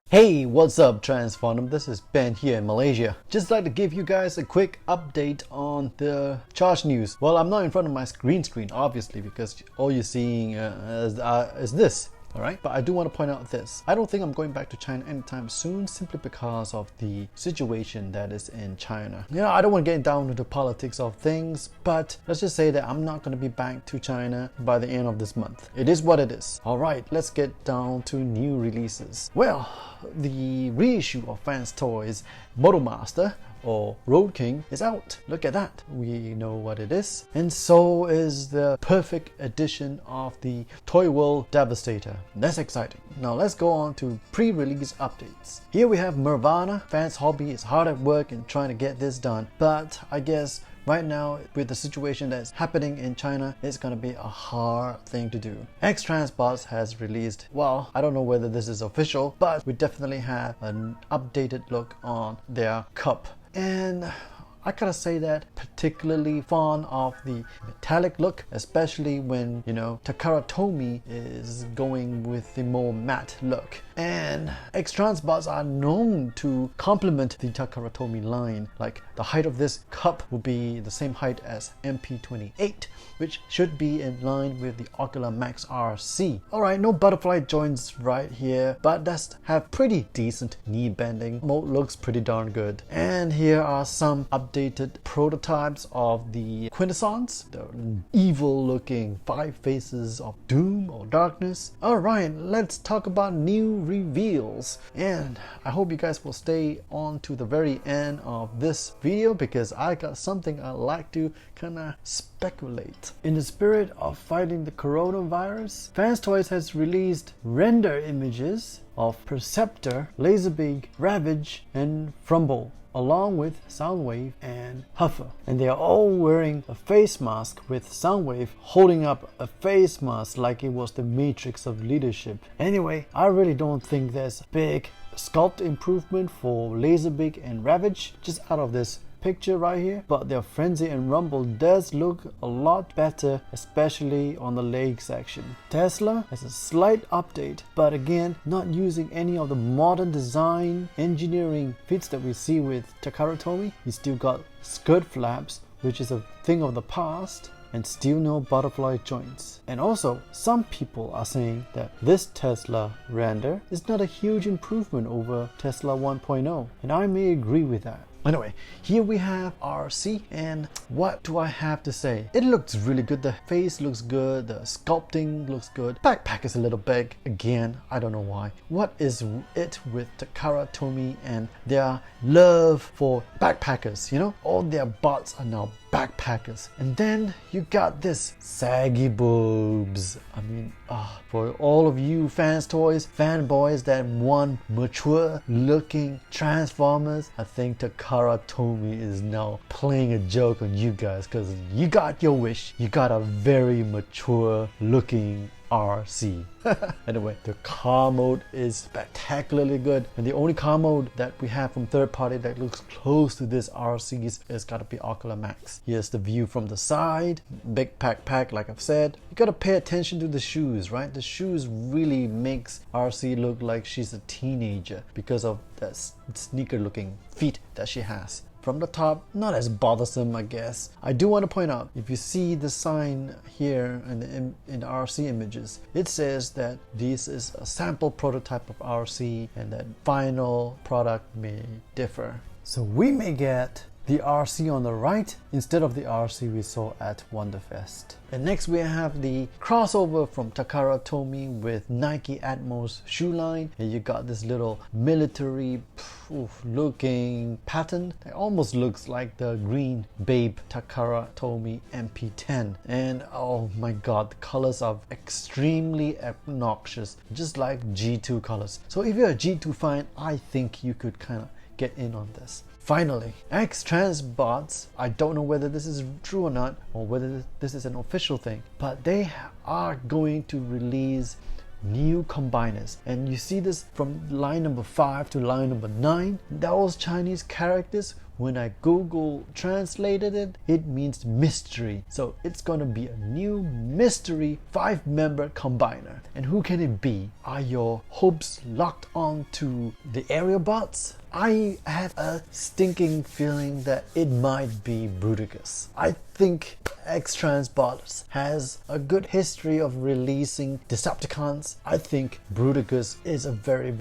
Hey, what's up Transformdom? This is Ben here in Malaysia. Just like to give you guys a quick update on the ChargedNews. Well, I'm not in front of my green screen obviously because all you're seeing is this. Alright, but I do want to point out this. I don't think I'm going back to China anytime soon simply because of the situation that is in China. You know, I don't want to get down to the politics of things, but let's just say that I'm not going to be back to China by the end of this month. It is what it is. Alright, let's get down to new releases. Well, the reissue of FansToys Motormaster or Road King is out. Look at that. We know what it is. And so is the perfect edition of the Toy World Devastator. That's exciting. Now let's go on to pre-release updates. Here we have Nirvana. Fans Hobby is hard at work in trying to get this done, but I guess right now, with the situation that's happening in China, it's gonna be a hard thing to do. X-Transbots has released, well, I don't know whether this is official, but we definitely have an updated look on their cup. And I gotta say that particularly fond of the metallic look, especially when, you know, Takara Tomy is going with the more matte look. And X-Transbots are known to complement the Takara Tomy line. Like the height of this cup will be the same height as MP28, which should be in line with the Ocular Max RC. Alright, no butterfly joints right here, but does have pretty decent knee bending. Mode looks pretty darn good. And here are some updated prototypes of the Quintessence, the evil looking 5 faces of doom or darkness. Alright, let's talk about new reveals, and I hope you guys will stay on to the very end of this video because I got something I like to kinda speculate. In the spirit of fighting the coronavirus, FansToys has released render images of Perceptor, Laserbeak, Ravage, and Frumble, along with Soundwave and Huffer. And they are all wearing a face mask with Soundwave holding up a face mask like it was the matrix of leadership. Anyway, I really don't think there's big sculpt improvement for Laserbeak and Ravage just out of this picture right here, but their Frenzy and Rumble does look a lot better, especially on the leg section. Tesla has a slight update, but again, not using any of the modern design engineering feats that we see with Takara Tomy. You still got skirt flaps, which is a thing of the past, and still no butterfly joints. And also, some people are saying that this Tesla render is not a huge improvement over Tesla 1.0, and I may agree with that. Anyway, here we have RC, and what do I have to say? It looks really good. The face looks good, the sculpting looks good. Backpack is a little big. Again, I don't know why. What is it with Takara Tomy and their love for backpackers? You know, all their bots are now backpackers. And then you got this saggy boobs. I mean, for all of you FansToys fanboys that want mature looking Transformers, I think Takara Tomy is now playing a joke on you guys because you got your wish. You got a very mature looking RC. Anyway, the car mode is spectacularly good, and the only car mode that we have from third party that looks close to this RC's is gotta be Ocular Max. Here's the view from the side. Big pack like I've said. You gotta pay attention to the shoes, right? The shoes really makes RC look like she's a teenager because of that sneaker looking feet that she has. From the top, not as bothersome, I guess. I do want to point out, if you see the sign here in the RC images, it says that this is a sample prototype of RC and that final product may differ. So we may get the RC on the right instead of the RC we saw at Wonderfest. And next we have the crossover from Takara Tomy with Nike Atmos shoe line, and you got this little military looking pattern that almost looks like the green Babe Takara Tomy MP10. And oh my god, the colors are extremely obnoxious, just like G2 colors. So if you're a G2 fan, I think you could kind of get in on this. Finally, X-Transbots, I don't know whether this is true or not, or whether this is an official thing, but they are going to release new combiners. And you see this from line number 5 to line number 9. Those Chinese characters when I Google translated it, it means mystery. So it's gonna be a new mystery 5-member combiner. And who can it be? Are your hopes locked on to the aerial bots? I have a stinking feeling that it might be Bruticus. I think X-Transbots has a good history of releasing Decepticons. I think Bruticus is a very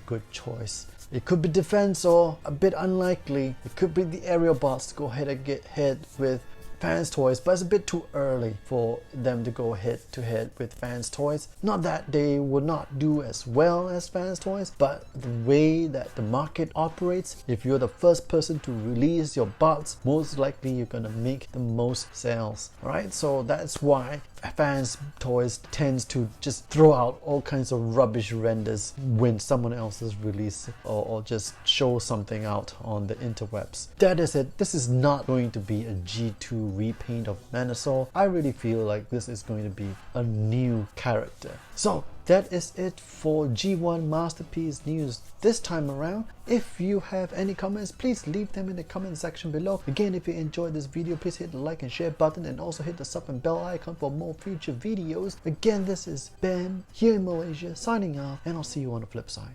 good choice. It could be defense or a bit unlikely. It could be the aerial bots to go ahead and get hit with FansToys, but it's a bit too early for them to go head to head with FansToys. Not that they would not do as well as FansToys, but the way that the market operates, if you're the first person to release your bots, most likely you're gonna make the most sales. Alright, so that's why FansToys tends to just throw out all kinds of rubbish renders when someone else is released or just show something out on the interwebs. That is it. This is not going to be a G2 repaint of Manasaur. I really feel like this is going to be a new character. So that is it for G1 Masterpiece news this time around. If you have any comments, please leave them in the comment section below. Again, if you enjoyed this video, please hit the like and share button and also hit the sub and bell icon for more future videos. Again, this is Ben here in Malaysia signing off, and I'll see you on the flip side.